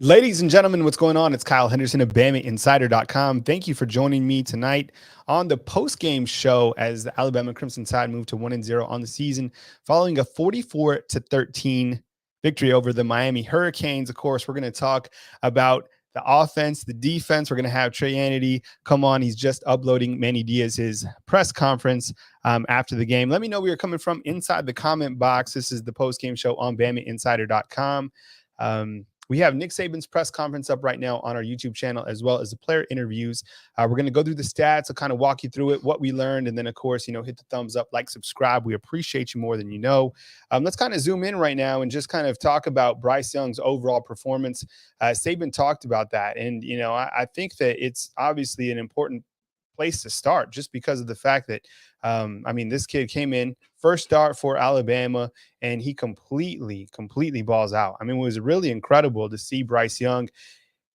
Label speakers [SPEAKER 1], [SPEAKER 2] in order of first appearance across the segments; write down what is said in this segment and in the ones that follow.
[SPEAKER 1] Ladies and gentlemen, what's going on? It's Kyle Henderson of BamaInsider.com. Thank you for joining me tonight on the post-game show as the Alabama Crimson Tide moved to 1-0 on the season following a 44-13 victory over the Miami Hurricanes. Of course, we're going to talk about the offense, the defense. We're going to have Trey Yanity come on. He's just uploading Manny Diaz's press conference after the game. Let me know where you're coming from inside the comment box. This is the post-game show on BamaInsider.com. We have Nick Saban's press conference up right now on our YouTube channel, as well as the player interviews. We're going to go through the stats. I'll kind of walk you through it, what we learned, and then, of course, hit the thumbs up, like, subscribe. We appreciate you more than you know. Let's kind of zoom in right now and just kind of talk about Bryce Young's overall performance. Saban talked about that, and, I think that it's obviously an important place to start just because of the fact that, this kid came in, first start for Alabama, and he completely balls out. It was really incredible to see Bryce Young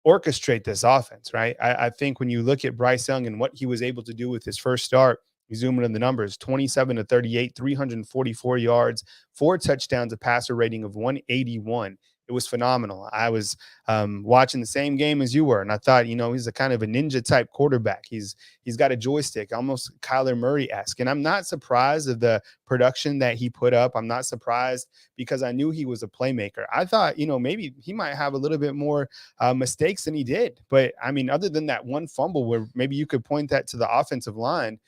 [SPEAKER 1] orchestrate this offense, right? I think when you look at Bryce Young and what he was able to do with his first start, you zoom in on the numbers, 27-38, 344 yards, 4 touchdowns, a passer rating of 181. It was phenomenal. I was watching the same game as you were, and I thought, he's a kind of a ninja type quarterback. He's got a joystick, almost Kyler Murray-esque. And I'm not surprised of the production that he put up. I'm not surprised because I knew he was a playmaker. I thought, maybe he might have a little bit more mistakes than he did. But other than that one fumble where maybe you could point that to the offensive line,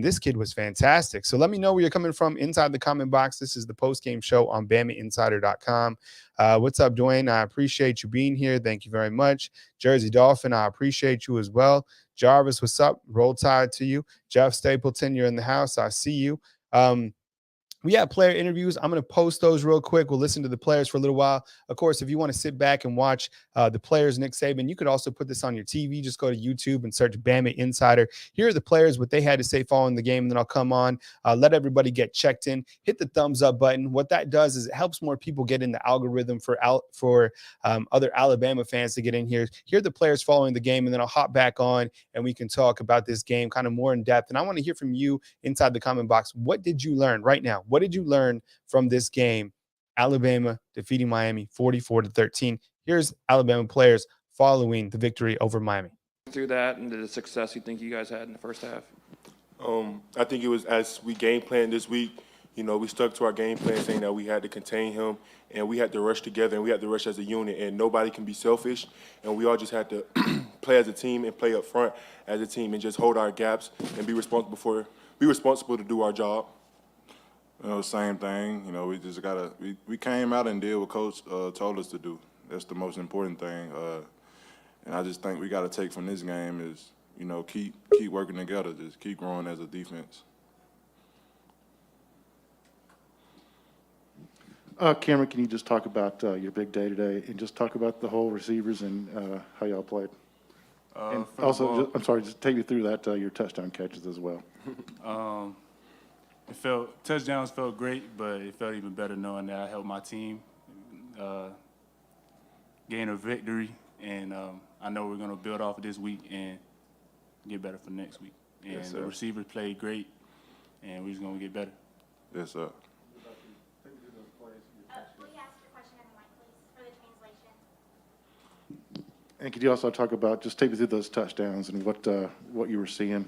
[SPEAKER 1] this kid was fantastic. So let me know where you're coming from inside the comment box. This is the post-game show on BamaInsider.com. What's up, Dwayne? I appreciate you being here. Thank you very much. Jersey Dolphin, I appreciate you as well. Jarvis, what's up? Roll Tide to you. Jeff Stapleton, you're in the house. I see you. We have player interviews. I'm going to post those real quick. We'll listen to the players for a little while. Of course, if you want to sit back and watch the players, Nick Saban, you could also put this on your TV. Just go to YouTube and search Bama Insider. Here are the players, what they had to say following the game, and then I'll come on, let everybody get checked in. Hit the thumbs up button. What that does is it helps more people get in the algorithm for other Alabama fans to get in here. Here are the players following the game, and then I'll hop back on, and we can talk about this game kind of more in depth. And I want to hear from you inside the comment box. What did you learn right now? What did you learn from this game? Alabama defeating Miami 44-13. Here's Alabama players following the victory over Miami.
[SPEAKER 2] Through that and the success you think you guys had in the first half?
[SPEAKER 3] I think it was as we game planned this week. We stuck to our game plan, saying that we had to contain him and we had to rush together and we had to rush as a unit. And nobody can be selfish. And we all just had to play as a team and play up front as a team and just hold our gaps and be responsible to do our job.
[SPEAKER 4] Same thing. We just we came out and did what Coach told us to do. That's the most important thing. And I just think we got to take from this game is, keep working together, just keep growing as a defense.
[SPEAKER 5] Cameron, can you just talk about your big day today and just talk about the whole receivers and how y'all played? And also, just take me through that, your touchdown catches as well.
[SPEAKER 6] Touchdowns felt great, but it felt even better knowing that I helped my team gain a victory. And I know we're going to build off of this week and get better for next week. And
[SPEAKER 4] yes,
[SPEAKER 6] the receivers played great, and we're just going to get better.
[SPEAKER 4] Yes, sir.
[SPEAKER 7] Will you ask your question in white, please, for the translation?
[SPEAKER 5] And could you also talk about, just take me through those touchdowns and what you were seeing?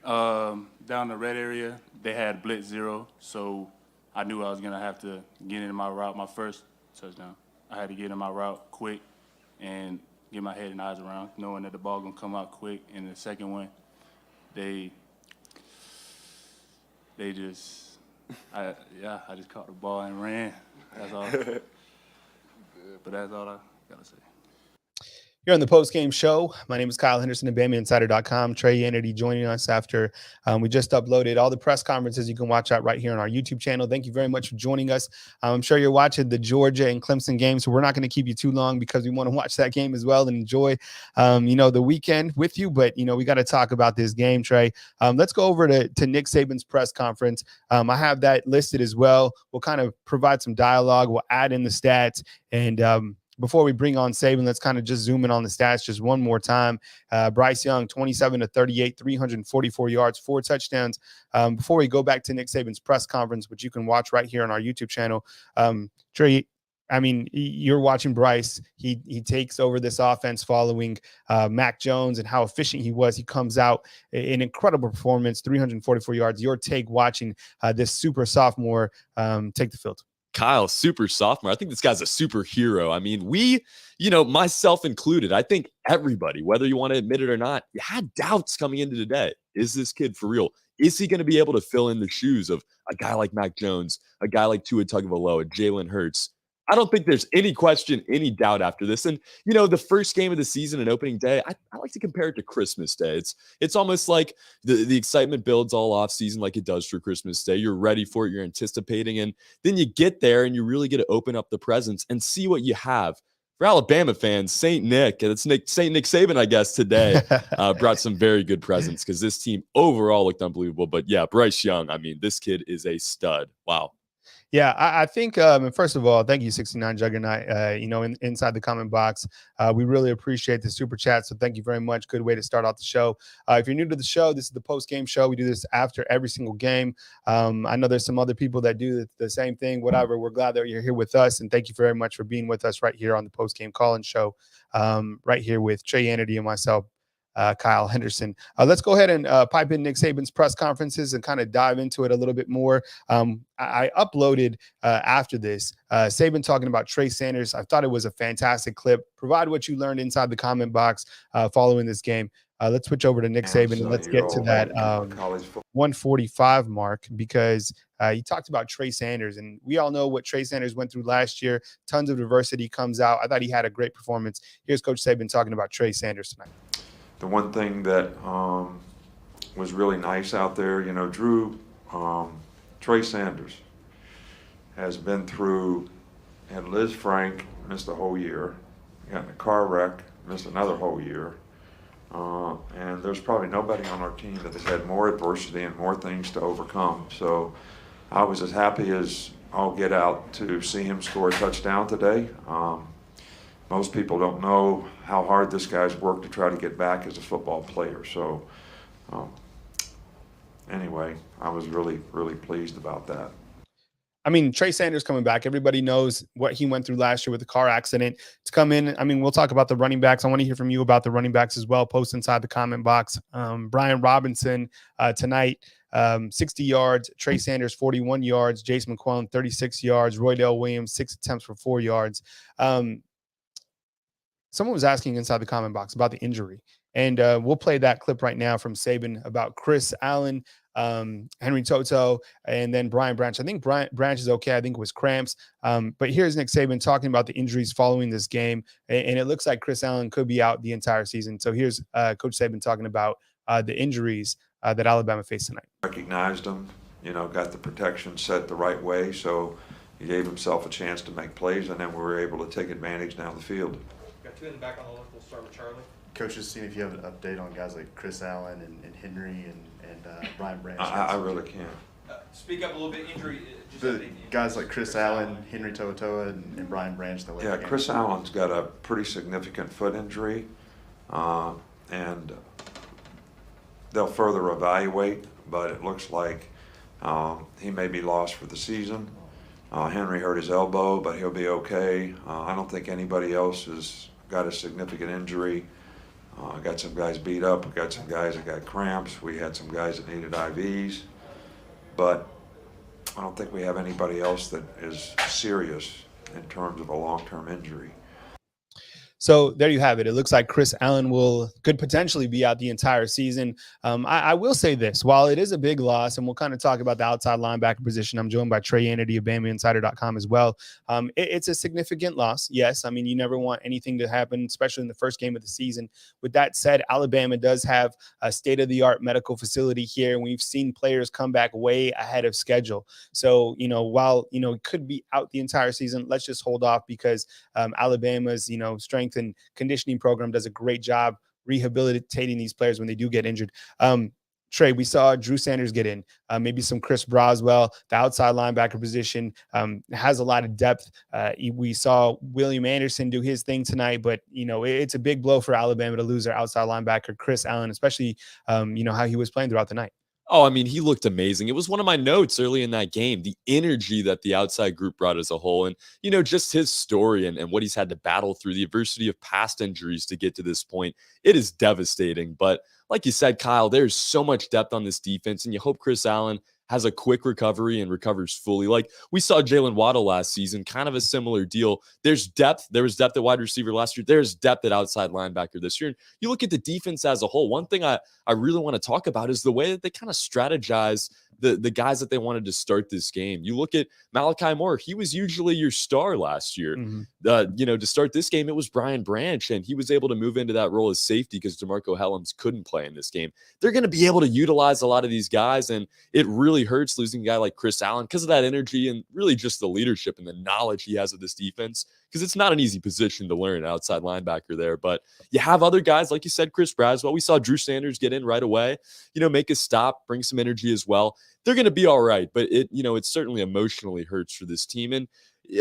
[SPEAKER 6] Down the red area, they had blitz 0, so I knew I was going to have to get in my route. My first touchdown, I had to get in my route quick and get my head and eyes around, knowing that the ball going to come out quick. And the second one, I just caught the ball and ran. That's all. But that's all I got to say.
[SPEAKER 1] Here on the post-game show, my name is Kyle Henderson of BamaInsider.com. Trey Yanity joining us after we just uploaded all the press conferences. You can watch out right here on our YouTube channel. Thank you very much for joining us. I'm sure you're watching the Georgia and Clemson game, so we're not going to keep you too long because we want to watch that game as well and enjoy, the weekend with you. But, we got to talk about this game, Trey. Let's go over to Nick Saban's press conference. I have that listed as well. We'll kind of provide some dialogue. We'll add in the stats and before we bring on Saban, let's kind of just zoom in on the stats just one more time. Bryce Young, 27-38, 344 yards, 4 touchdowns. Before we go back to Nick Saban's press conference, which you can watch right here on our YouTube channel, Trey, I mean, you're watching Bryce. He takes over this offense following Mac Jones and how efficient he was. He comes out an incredible performance, 344 yards. Your take watching this super sophomore take the field.
[SPEAKER 8] Kyle, super sophomore. I think this guy's a superhero. I mean, myself included, I think everybody, whether you want to admit it or not, you had doubts coming into today. Is this kid for real? Is he going to be able to fill in the shoes of a guy like Mac Jones, a guy like Tua Tagovailoa, Jalen Hurts? I don't think there's any question, any doubt after this. And, the first game of the season and opening day, I like to compare it to Christmas Day. It's almost like the excitement builds all off season like it does for Christmas Day. You're ready for it. You're anticipating. And then you get there and you really get to open up the presents and see what you have. For Alabama fans, St. Nick, and it's St. Nick Saban, I guess, today brought some very good presents because this team overall looked unbelievable. But yeah, Bryce Young, I mean, this kid is a stud. Wow.
[SPEAKER 1] Yeah, I think, first of all, thank you, 69 Juggernaut. Inside the comment box, we really appreciate the super chat. So thank you very much. Good way to start off the show. If you're new to the show, this is the post-game show. We do this after every single game. I know there's some other people that do the same thing, whatever. We're glad that you're here with us. And thank you very much for being with us right here on the post-game call-in show, right here with Trey Yanity and myself, Kyle Henderson. Let's go ahead and pipe in Nick Saban's press conferences and kind of dive into it a little bit more. I uploaded after this Saban talking about Trey Sanders. I thought it was a fantastic clip. Provide what you learned inside the comment box following this game. Let's switch over to Nick Saban and let's get to that 145 mark because he talked about Trey Sanders, and we all know what Trey Sanders went through last year. Tons of diversity comes out. I thought he had a great performance. Here's Coach Saban talking about Trey Sanders tonight.
[SPEAKER 9] The one thing that was really nice out there, Trey Sanders has been through, and Liz Frank missed a whole year, got in a car wreck, missed another whole year, and there's probably nobody on our team that has had more adversity and more things to overcome. So I was as happy as I'll get out to see him score a touchdown today. Most people don't know how hard this guy's worked to try to get back as a football player. So anyway, I was really, really pleased about that.
[SPEAKER 1] I mean, Trey Sanders coming back. Everybody knows what he went through last year with the car accident. To come in, I mean, we'll talk about the running backs. I want to hear from you about the running backs as well. Post inside the comment box. Brian Robinson tonight, 60 yards. Trey Sanders, 41 yards. Jace McClellan, 36 yards. Roydell Williams, 6 attempts for 4 yards. Someone was asking inside the comment box about the injury, and we'll play that clip right now from Saban about Chris Allen, Henry Toto, and then Brian Branch. I think Branch is okay. I think it was cramps. But here's Nick Saban talking about the injuries following this game, and it looks like Chris Allen could be out the entire season. So here's Coach Saban talking about the injuries that Alabama faced tonight.
[SPEAKER 9] Recognized him, got the protection set the right way, so he gave himself a chance to make plays, and then we were able to take advantage down the field.
[SPEAKER 10] Got two in the back on the left. We'll start with Charlie.
[SPEAKER 11] Coach, just seeing if you have an update on guys like Chris Allen and Henry and Brian Branch.
[SPEAKER 9] I really can't.
[SPEAKER 10] Speak up a little bit. Injury.
[SPEAKER 11] The guys like Chris Allen, Henry To'oTo'o, and Brian Branch.
[SPEAKER 9] Yeah, Chris Allen's got a pretty significant foot injury, and they'll further evaluate, but it looks like he may be lost for the season. Henry hurt his elbow, but he'll be okay. I don't think anybody else has got a significant injury. Got some guys beat up. We got some guys that got cramps. We had some guys that needed IVs. But I don't think we have anybody else that is serious in terms of a long-term injury.
[SPEAKER 1] So there you have it. It looks like Chris Allen could potentially be out the entire season. I will say this, while it is a big loss, and we'll kind of talk about the outside linebacker position, I'm joined by Trey Yanity of BamaInsider.com as well. It's a significant loss. Yes. I mean, you never want anything to happen, especially in the first game of the season. With that said, Alabama does have a state-of-the-art medical facility here, and we've seen players come back way ahead of schedule. So, while, it could be out the entire season, let's just hold off because Alabama's, strength and conditioning program does a great job rehabilitating these players when they do get injured. Trey, we saw Drew Sanders get in, maybe some Chris Broswell, the outside linebacker position has a lot of depth. We saw William Anderson do his thing tonight, but, it's a big blow for Alabama to lose their outside linebacker, Chris Allen, especially, how he was playing throughout the night.
[SPEAKER 8] Oh, I mean, he looked amazing. It was one of my notes early in that game, the energy that the outside group brought as a whole. And, just his story and what he's had to battle through the adversity of past injuries to get to this point. It is devastating. But like you said, Kyle, there's so much depth on this defense, and you hope Chris Allen has a quick recovery and recovers fully. Like we saw Jalen Waddle last season, kind of a similar deal. There's depth. There was depth at wide receiver last year. There's depth at outside linebacker this year. And you look at the defense as a whole. One thing I really want to talk about is the way that they kind of strategize the guys that they wanted to start this game. You look at Malachi Moore, he was usually your star last year. To start this game, it was Brian Branch, and he was able to move into that role as safety because DeMarco Hellams couldn't play in this game. They're going to be able to utilize a lot of these guys, and it really hurts losing a guy like Chris Allen because of that energy and really just the leadership and the knowledge he has of this defense, because it's not an easy position to learn, outside linebacker there. But you have other guys, like you said, Chris Braswell. We saw Drew Sanders get in right away, make a stop, bring some energy as well. They're going to be all right, but it certainly emotionally hurts for this team. And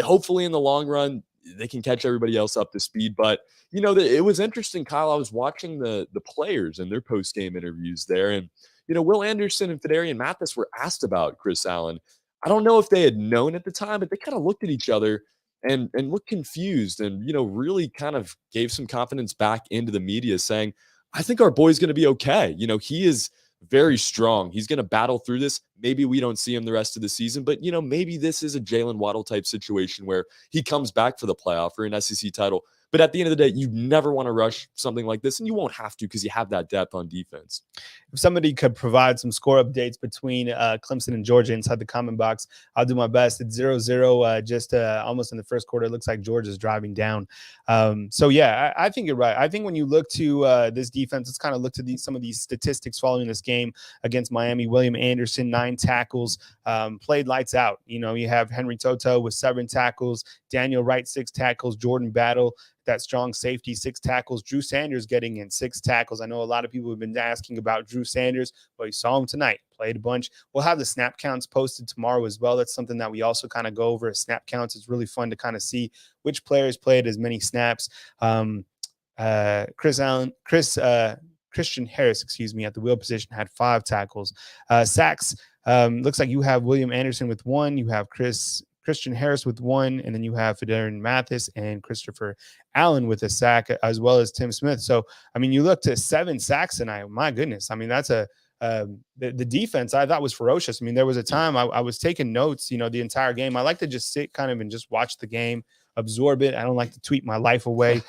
[SPEAKER 8] hopefully in the long run, they can catch everybody else up to speed. But, it was interesting, Kyle. I was watching the players and their post-game interviews there. And, Will Anderson and Fedarian Mathis were asked about Chris Allen. I don't know if they had known at the time, but they kind of looked at each other and looked confused and, really kind of gave some confidence back into the media saying, I think our boy's going to be okay. He is very strong. He's going to battle through this. Maybe we don't see him the rest of the season, but maybe this is a Jalen Waddle type situation where he comes back for the playoff or an SEC title. But at the end of the day, you never want to rush something like this, and you won't have to because you have that depth on defense.
[SPEAKER 1] If somebody could provide some score updates between Clemson and Georgia inside the comment box, I'll do my best. It's 0-0, just almost in the first quarter. It looks like Georgia's driving down. I think you're right. I think when you look to this defense, let's kind of look to some of these statistics following this game against Miami. William Anderson, 9 tackles, played lights out. You have Henry Toto with 7 tackles, Daniel Wright, 6 tackles, Jordan Battle, that strong safety, 6 tackles. Drew Sanders getting in 6 tackles. I know a lot of people have been asking about Drew Sanders, but you saw him tonight, played a bunch. We'll have the snap counts posted tomorrow as well. That's something that we also kind of go over as snap counts. It's really fun to kind of see which players played as many snaps. Christian Harris, at the wheel position had 5 tackles. Sacks, looks like you have William Anderson with 1. You have Christian Harris with 1, and then you have Fedarian Mathis and Christopher Allen with a sack, as well as Tim Smith. So, you look to 7 sacks tonight. My goodness. That's the defense I thought was ferocious. There was a time I was taking notes, the entire game. I like to just sit kind of and just watch the game, absorb it. I don't like to tweet my life away.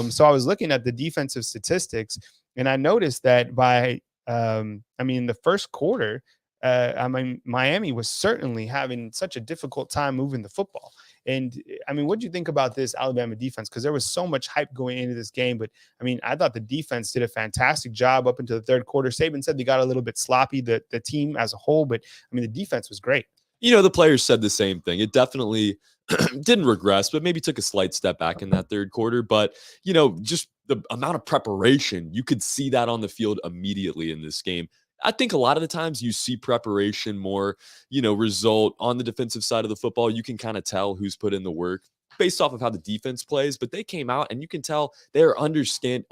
[SPEAKER 1] So I was looking at the defensive statistics, and I noticed that by, the first quarter, Miami was certainly having such a difficult time moving the football. And what do you think about this Alabama defense? Because there was so much hype going into this game, but I thought the defense did a fantastic job up into the third quarter. Saban said they got a little bit sloppy, the team as a whole, but the defense was great.
[SPEAKER 8] The players said the same thing. It definitely didn't regress, but maybe took a slight step back in that third quarter. But, just the amount of preparation, you could see that on the field immediately in this game. I think a lot of the times you see preparation more, result on the defensive side of the football. You can kind of tell who's put in the work based off of how the defense plays, but they came out and you can tell they're understanding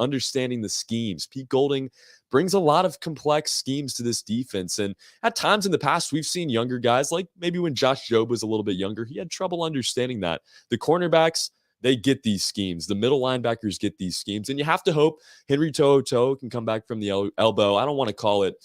[SPEAKER 8] the schemes. Pete Golding brings a lot of complex schemes to this defense. And at times in the past, we've seen younger guys, like maybe when Josh Jobe was a little bit younger, he had trouble understanding that. The cornerbacks, they get these schemes. The middle linebackers get these schemes. And you have to hope Henry Toto can come back from the elbow. I don't want to call it,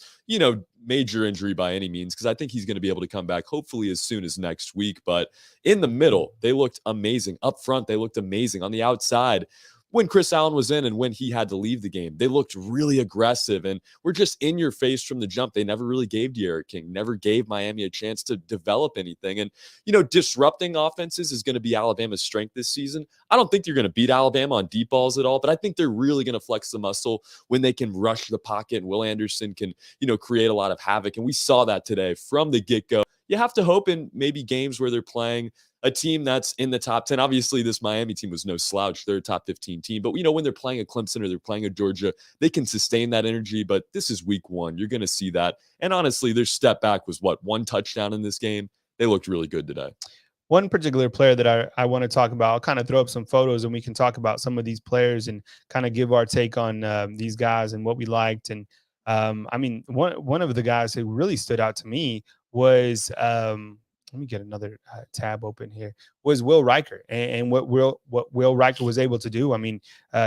[SPEAKER 8] major injury by any means, because I think he's going to be able to come back hopefully as soon as next week. But in the middle, they looked amazing. Up front, they looked amazing. On the outside, when Chris Allen was in and when he had to leave the game, they looked really aggressive and were just in your face from the jump. They never really gave D'Eriq King, never gave Miami a chance to develop anything. And, disrupting offenses is going to be Alabama's strength this season. I don't think you're going to beat Alabama on deep balls at all, but I think they're really going to flex the muscle when they can rush the pocket and Will Anderson can, create a lot of havoc. And we saw that today from the get-go. You have to hope in maybe games where they're playing a team that's in the top 10. Obviously, this Miami team was no slouch. They're a top 15 team. But, when they're playing a Clemson or they're playing a Georgia, they can sustain that energy. But this is week 1. You're going to see that. And honestly, their step back was, 1 touchdown in this game? They looked really good today.
[SPEAKER 1] One particular player that I want to talk about, I'll kind of throw up some photos and we can talk about some of these players and kind of give our take on these guys and what we liked. And I mean, one of the guys who really stood out to me was let me get another tab open here, was Will Riker, and what Will Riker was able to do. I mean,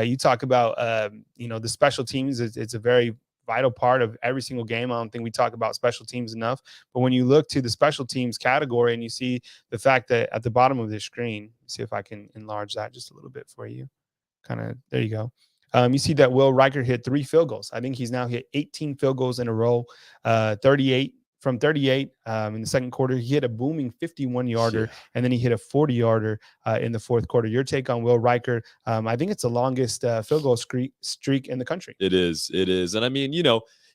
[SPEAKER 1] you talk about the special teams. It's a very vital part of every single game. I don't think we talk about special teams enough. But when you look to the special teams category and you see the fact that at the bottom of the screen, see if I can enlarge that just a little bit for you. Kind of, there you go. You see that Will Riker hit 3 field goals. I think he's now hit 18 field goals in a row, 38 from 38 in the second quarter. He hit a booming 51-yarder, and then he hit a 40-yarder in the fourth quarter. Your take on Will Riker? I think it's the longest field goal streak in the country.
[SPEAKER 8] It is. And I mean,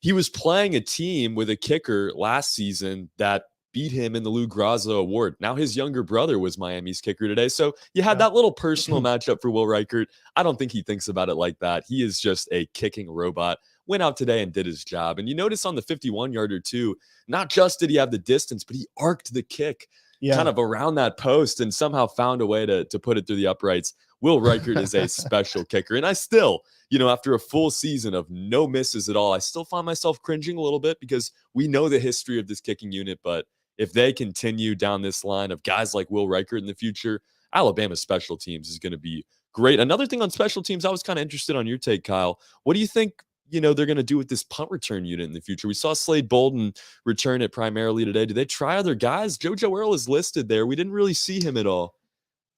[SPEAKER 8] he was playing a team with a kicker last season that beat him in the Lou Grasso Award. Now his younger brother was Miami's kicker today. So you had that little personal matchup for Will Riker. I don't think he thinks about it like that. He is just a kicking robot. Went out today and did his job. And you notice on the 51-yarder too, not just did he have the distance, but he arced the kick kind of around that post and somehow found a way to put it through the uprights. Will Riker is a special kicker. And I still, after a full season of no misses at all, I still find myself cringing a little bit because we know the history of this kicking unit. But if they continue down this line of guys like Will Riker in the future, Alabama special teams is going to be great. Another thing on special teams, I was kind of interested on your take, Kyle. What do you think, they're going to do with this punt return unit in the future? We saw Slade Bolden return it primarily today. Do they try other guys? JoJo Earl is listed there. We didn't really see him at all.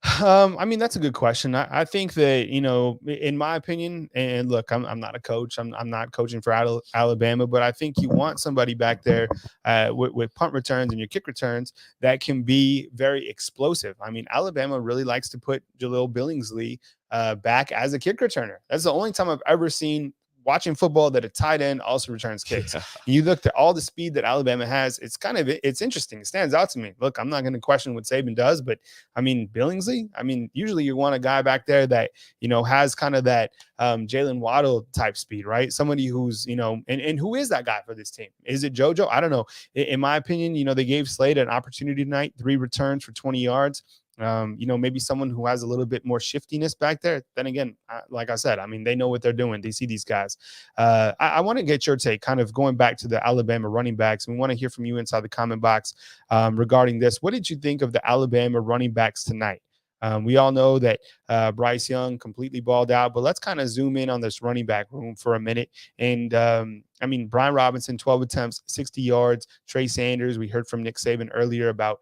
[SPEAKER 1] I mean, that's a good question. I think that, in my opinion, and look, I'm not a coach. I'm not coaching for Alabama, but I think you want somebody back there with punt returns and your kick returns that can be very explosive. I mean, Alabama really likes to put Jaleel Billingsley back as a kick returner. That's the only time I've ever seen watching football that a tight end also returns kicks. You look at all the speed that Alabama has. It's interesting. It stands out to me. Look, I'm not going to question what Saban does, but I mean, Billingsley, usually you want a guy back there that, has kind of that Jalen Waddle type speed, right? Somebody who's, and who is that guy for this team? Is it JoJo? I don't know. In my opinion, they gave Slade an opportunity tonight, 3 returns for 20 yards. Maybe someone who has a little bit more shiftiness back there. Then again, like I said, they know what they're doing. They see these guys. I want to get your take, kind of going back to the Alabama running backs. We want to hear from you inside the comment box regarding this. What did you think of the Alabama running backs tonight? We all know that Bryce Young completely balled out, but let's kind of zoom in on this running back room for a minute. And Brian Robinson, 12 attempts, 60 yards. Trey Sanders, we heard from Nick Saban earlier about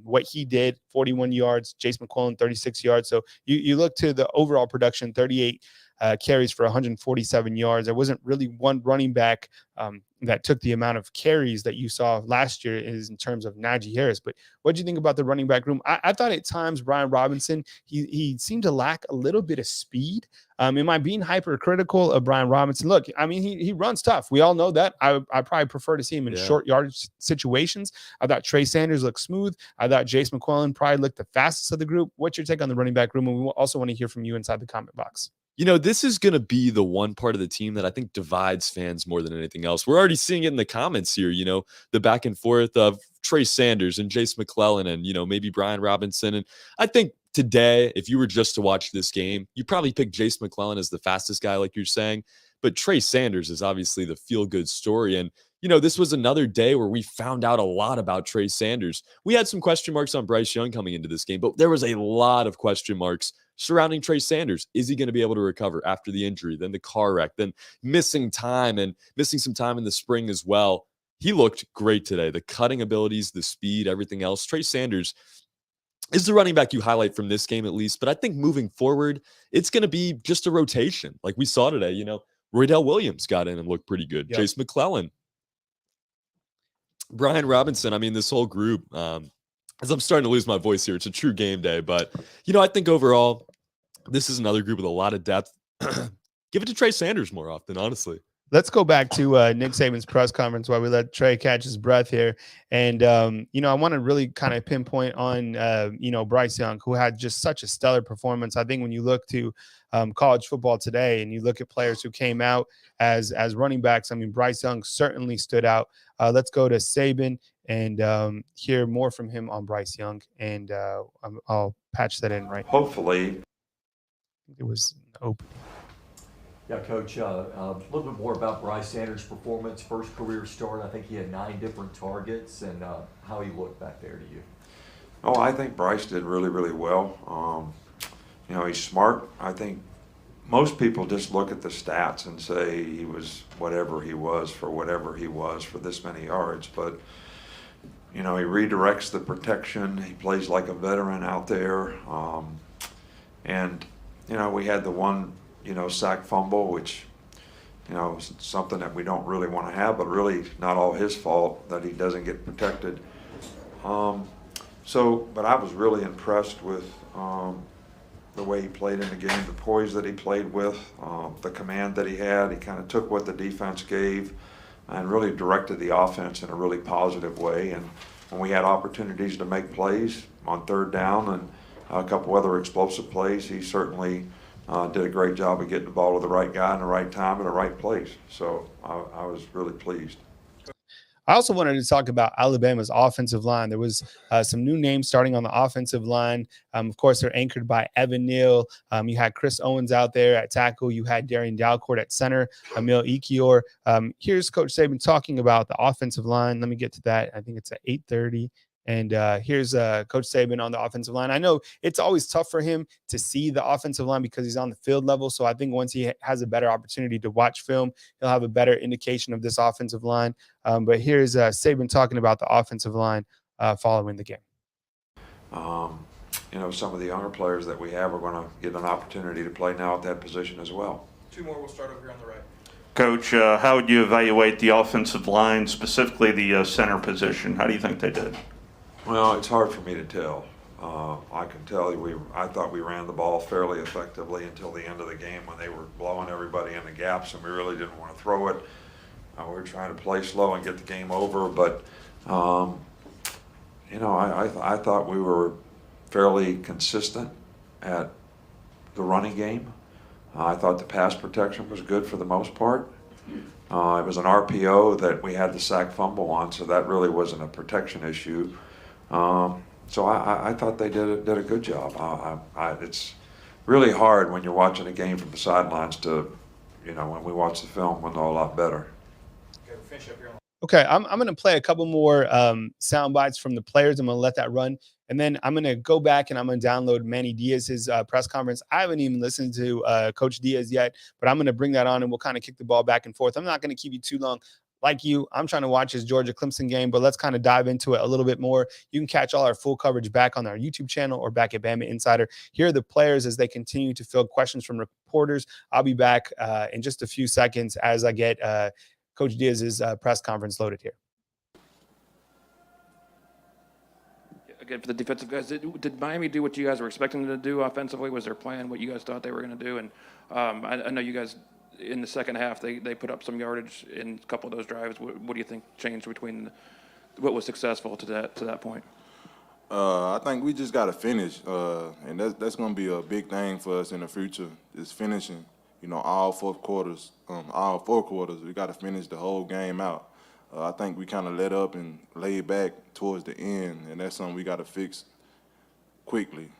[SPEAKER 1] what he did, 41 yards. Jace McClellan, 36 yards. So you look to the overall production, 38 carries for 147 yards. There wasn't really one running back that took the amount of carries that you saw last year is in terms of Najee Harris. But what do you think about the running back room? I thought at times Brian Robinson, he seemed to lack a little bit of speed. Am I being hypercritical of Brian Robinson? Look, he runs tough. We all know that. I probably prefer to see him in short yardage situations. I thought Trey Sanders looked smooth. I thought Jace McClellan probably looked the fastest of the group. What's your take on the running back room? And we also want to hear from you inside the comment box.
[SPEAKER 8] This is going to be the one part of the team that I think divides fans more than anything else. We're already seeing it in the comments here, the back and forth of Trey Sanders and Jace McClellan and, maybe Brian Robinson. And I think today, if you were just to watch this game, you probably pick Jace McClellan as the fastest guy, like you're saying. But Trey Sanders is obviously the feel-good story. And, this was another day where we found out a lot about Trey Sanders. We had some question marks on Bryce Young coming into this game, but there was a lot of question marks surrounding Trey Sanders. Is he going to be able to recover after the injury, then the car wreck, then missing some time in the spring as well? He looked great today. The cutting abilities, the speed, everything else. Trey Sanders is the running back you highlight from this game at least. But I think moving forward, it's going to be just a rotation. Like we saw today, Roydell Williams got in and looked pretty good. Yep. Jace McClellan, Brian Robinson. This whole group, as I'm starting to lose my voice here, it's a true game day. But, I think overall, this is another group with a lot of depth. Give it to Trey Sanders more often, honestly.
[SPEAKER 1] Let's go back to Nick Saban's press conference while we let Trey catch his breath here. And, I want to really kind of pinpoint on, Bryce Young, who had just such a stellar performance. I think when you look to college football today and you look at players who came out as running backs, Bryce Young certainly stood out. Let's go to Saban and hear more from him on Bryce Young. And I'll patch that in right.
[SPEAKER 9] Hopefully.
[SPEAKER 1] It was open.
[SPEAKER 12] Yeah, Coach, a little bit more about Bryce Sanders' performance, first career start. I think he had 9 different targets, and how he looked back there to you.
[SPEAKER 9] Oh, I think Bryce did really, really well. You know, he's smart. I think most people just look at the stats and say he was whatever he was for this many yards. But, you know, he redirects the protection. He plays like a veteran out there. And, you know, we had the one, you know, sack fumble, which, you know, is something that we don't really want to have, but really not all his fault that he doesn't get protected. But I was really impressed with the way he played in the game, the poise that he played with, the command that he had. He kind of took what the defense gave and really directed the offense in a really positive way. And when we had opportunities to make plays on third down and a couple other explosive plays, he certainly did a great job of getting the ball to the right guy in the right time in the right place. So I was really pleased.
[SPEAKER 1] I also wanted to talk about Alabama's offensive line. There was some new names starting on the offensive line. Of course, they're anchored by Evan Neal. You had Chris Owens out there at tackle. You had Darian Dalcourt at center, Emil Ekiyor. Here's Coach Saban talking about the offensive line. Let me get to that. I think it's at 8:30. And here's Coach Saban on the offensive line. I know it's always tough for him to see the offensive line because he's on the field level. So I think once he has a better opportunity to watch film, he'll have a better indication of this offensive line. But here's Saban talking about the offensive line following the game.
[SPEAKER 9] You know, some of the younger players that we have are going to get an opportunity to play now at that position as well.
[SPEAKER 10] 2 more. We'll start over here on the right.
[SPEAKER 13] Coach, how would you evaluate the offensive line, specifically the center position? How do you think they did?
[SPEAKER 9] Well, it's hard for me to tell. I can tell you, I thought we ran the ball fairly effectively until the end of the game when they were blowing everybody in the gaps, and we really didn't want to throw it. We were trying to play slow and get the game over, but you know, I thought we were fairly consistent at the running game. I thought the pass protection was good for the most part. It was an RPO that we had the sack fumble on, so that really wasn't a protection issue. So I thought they did a good job. It's really hard when you're watching a game from the sidelines to, you know, when we watch the film, we'll know a lot better.
[SPEAKER 10] Okay, we'll finish up here.
[SPEAKER 1] Okay, I'm going to play a couple more sound bites from the players. I'm going to let that run. And then I'm going to go back and I'm going to download Manny Diaz's press conference. I haven't even listened to Coach Diaz yet, but I'm going to bring that on and we'll kind of kick the ball back and forth. I'm not going to keep you too long. Like you, I'm trying to watch his Georgia-Clemson game, but let's kind of dive into it a little bit more. You can catch all our full coverage back on our YouTube channel or back at BamaInsider. Here are the players as they continue to field questions from reporters. I'll be back in just a few seconds as I get Coach Diaz's press conference loaded here.
[SPEAKER 2] Again, for the defensive guys, did Miami do what you guys were expecting them to do offensively? Was their plan what you guys thought they were going to do? And I know you guys – in the second half, they put up some yardage in a couple of those drives. What do you think changed between what was successful to that point?
[SPEAKER 4] I think we just got to finish, and that's going to be a big thing for us in the future, is finishing. You know, all 4 quarters, we got to finish the whole game out. I think we kind of let up and laid back towards the end, and that's something we got to fix quickly.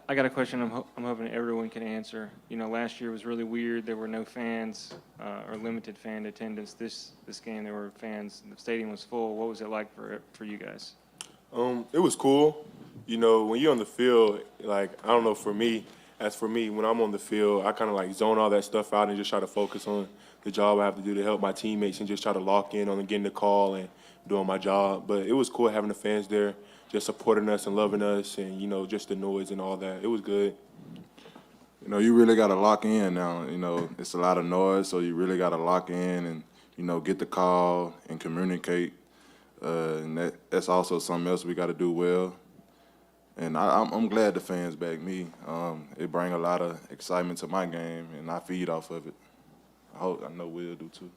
[SPEAKER 14] I got a question I'm hoping everyone can answer. You know, last year was really weird. There were no fans or limited fan attendance. This game, there were fans. The stadium was full. What was it like for you guys?
[SPEAKER 3] It was cool. You know, when you're on the field, like, I don't know, for me, when I'm on the field, I kind of like zone all that stuff out and just try to focus on the job I have to do to help my teammates and just try to lock in on getting the call and doing my job. But it was cool having the fans there, just supporting us and loving us, and, you know, just the noise and all that. It was good.
[SPEAKER 4] You know, you really got to lock in now. You know, it's a lot of noise, so you really got to lock in and, you know, get the call and communicate. And that's also something else we got to do well. And I'm glad the fans back me. It brings a lot of excitement to my game, and I feed off of it. I know Will do too.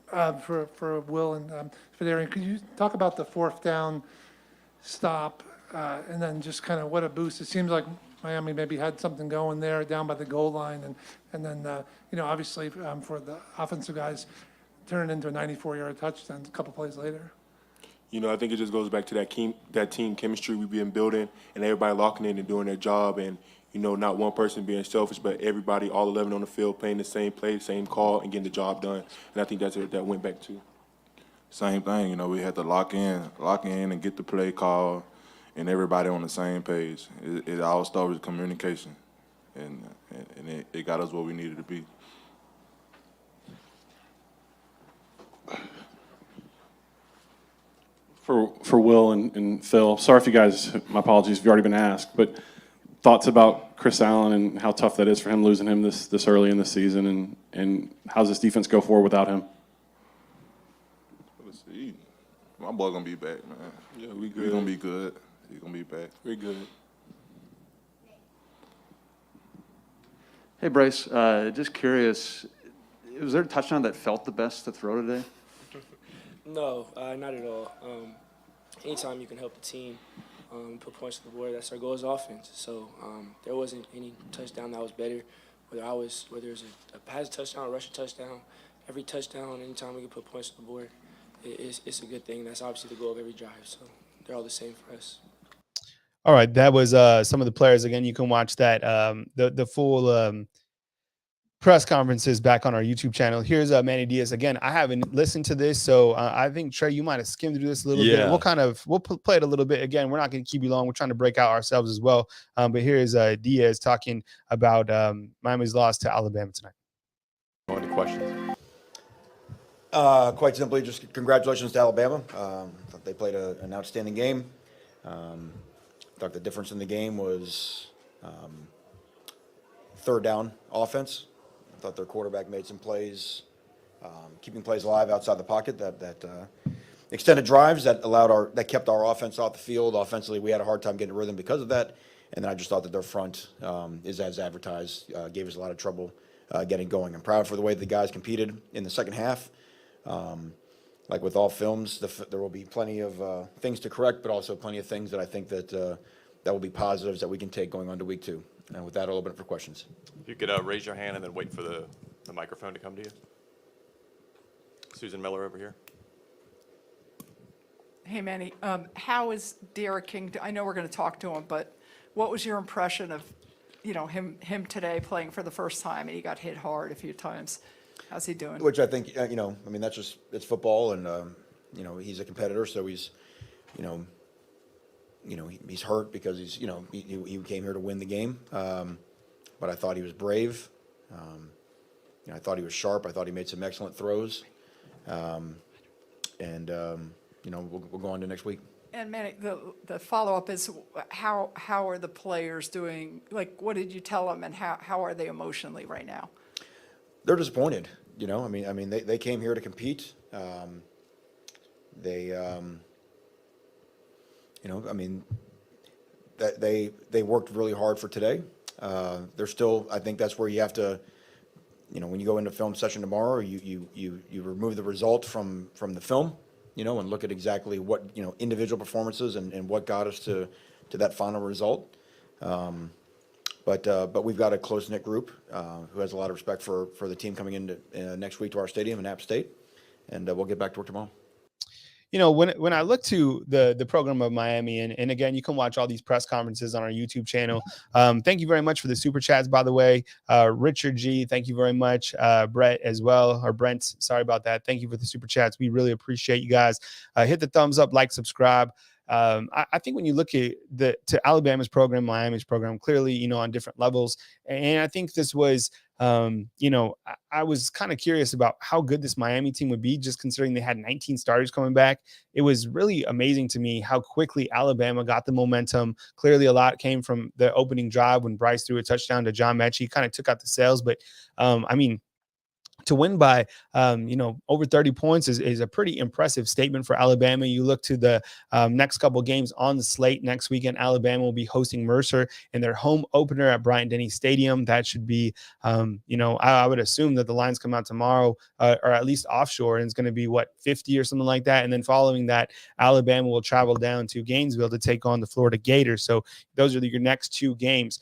[SPEAKER 15] For Will and for Darian, could you talk about the 4th down stop and then just kind of what a boost? It seems like Miami maybe had something going there down by the goal line, and then you know, obviously for the offensive guys, turn it into a 94-yard touchdown a couple plays later.
[SPEAKER 3] I think it just goes back to that team chemistry we've been building and everybody locking in and doing their job and, not one person being selfish, but everybody, all 11 on the field, playing the same play, same call, and getting the job done. And I think that's what that went back to.
[SPEAKER 4] Same thing, we had to lock in and get the play call and everybody on the same page. It all started with communication, and it got us where we needed to be.
[SPEAKER 16] For Will and Phil, sorry if you guys, my apologies if you've already been asked, but thoughts about Chris Allen and how tough that is for him, losing him this early in the season, and how's this defense go forward without him?
[SPEAKER 4] Let's see. My boy gonna be back, man.
[SPEAKER 3] Yeah, we good.
[SPEAKER 4] He's gonna be good. He's gonna be back.
[SPEAKER 3] We're good.
[SPEAKER 17] Hey, Bryce, just curious, was there a touchdown that felt the best to throw today?
[SPEAKER 18] No, not at all. Anytime you can help the team put points on the board, that's our goal as offense. So there wasn't any touchdown that was better. Whether it was a pass touchdown, a rushing touchdown, every touchdown, anytime we can put points on the board, it's a good thing. That's obviously the goal of every drive. So they're all the same for us.
[SPEAKER 1] All right, that was some of the players. Again, you can watch that the full press conferences back on our YouTube channel. Here's Manny Diaz. Again, I haven't listened to this, so I think Trey, you might have skimmed through this a little bit. We'll play it a little bit. Again, we're not going to keep you long. We're trying to break out ourselves as well. But here's Diaz talking about Miami's loss to Alabama tonight.
[SPEAKER 8] Any questions?
[SPEAKER 19] Quite simply, just congratulations to Alabama. Thought they played an outstanding game. Thought the difference in the game was third down offense. I thought their quarterback made some plays, keeping plays alive outside the pocket that extended drives that kept our offense off the field. Offensively, we had a hard time getting a rhythm because of that. And then I just thought that their front is as advertised, gave us a lot of trouble getting going. I'm proud for the way the guys competed in the second half. Like with all films, there will be plenty of things to correct, but also plenty of things that I think that will be positives that we can take going on to week 2. And with that, I'll open it for questions.
[SPEAKER 20] If you could raise your hand and then wait for the microphone to come to you. Susan Miller over here.
[SPEAKER 21] Hey, Manny. How is Derek King? I know we're going to talk to him, but what was your impression of, him today playing for the first time? And he got hit hard a few times. How's he doing?
[SPEAKER 19] Which I think, that's just, it's football, and, he's a competitor, so he's, he's hurt because he's, he came here to win the game. But I thought he was brave. I thought he was sharp. I thought he made some excellent throws. We'll go on to next week.
[SPEAKER 21] And Manny, the follow-up is how are the players doing? Like, what did you tell them, and how are they emotionally right now?
[SPEAKER 19] They're disappointed. They came here to compete. They worked really hard for today. They're still, I think that's where you have to, when you go into film session tomorrow, you remove the result from the film, and look at exactly what, individual performances and what got us to that final result. But we've got a close-knit group who has a lot of respect for the team coming into next week to our stadium in App State, and we'll get back to work tomorrow.
[SPEAKER 1] When I look to the program of Miami, and again, you can watch all these press conferences on our YouTube channel. Thank you very much for the super chats, by the way. Richard G, thank you very much. Brett as well, or Brent, sorry about that. Thank you for the super chats. We really appreciate you guys. Hit the thumbs up, like, subscribe. I think when you look at to Alabama's program, Miami's program, clearly, on different levels. And I think this was, I was kind of curious about how good this Miami team would be, just considering they had 19 starters coming back. It was really amazing to me how quickly Alabama got the momentum. Clearly, a lot came from the opening drive when Bryce threw a touchdown to John Mechie, kind of took out the sails. But, to win by, over 30 points is a pretty impressive statement for Alabama. You look to the next couple games on the slate next weekend. Alabama will be hosting Mercer in their home opener at Bryant-Denny Stadium. That should be, I would assume that the lines come out tomorrow, or at least offshore, and it's going to be 50 or something like that. And then following that, Alabama will travel down to Gainesville to take on the Florida Gators. So those are your next 2 games.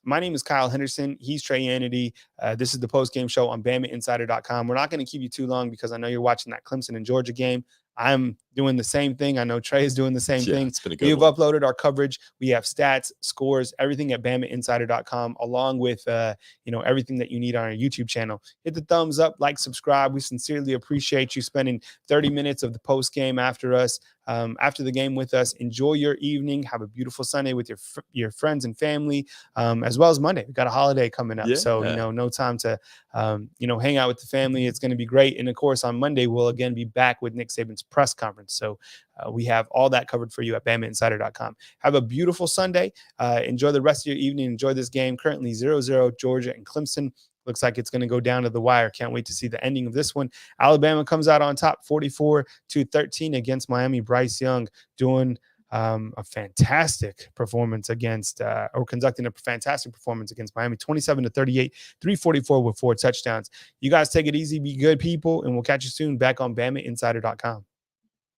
[SPEAKER 1] My name is Kyle Henderson. He's Trey Yanity. This is the post-game show on BamaInsider.com. We're not going to keep you too long because I know you're watching that Clemson and Georgia game. I'm doing the same thing. I know Trey is doing the same thing.
[SPEAKER 8] It's been a
[SPEAKER 1] We
[SPEAKER 8] good
[SPEAKER 1] have
[SPEAKER 8] one.
[SPEAKER 1] uploaded our coverage. We have stats, scores, everything at BamaInsider.com, along with everything that you need on our YouTube channel. Hit the thumbs up, like, subscribe. We sincerely appreciate you spending 30 minutes of the post game after the game with us. Enjoy your evening. Have a beautiful Sunday with your friends and family, as well as Monday. We've got a holiday coming up, so no time to hang out with the family. It's going to be great. And of course, on Monday we'll again be back with Nick Saban's press conference. So we have all that covered for you at BamaInsider.com. Have a beautiful Sunday. Enjoy the rest of your evening. Enjoy this game. Currently 0-0 Georgia and Clemson. Looks like it's going to go down to the wire. Can't wait to see the ending of this one. Alabama comes out on top 44-13 against Miami. Bryce Young doing a fantastic performance conducting a fantastic performance against Miami. 27-38, 344 with 4 touchdowns. You guys take it easy. Be good people, and we'll catch you soon back on BamaInsider.com.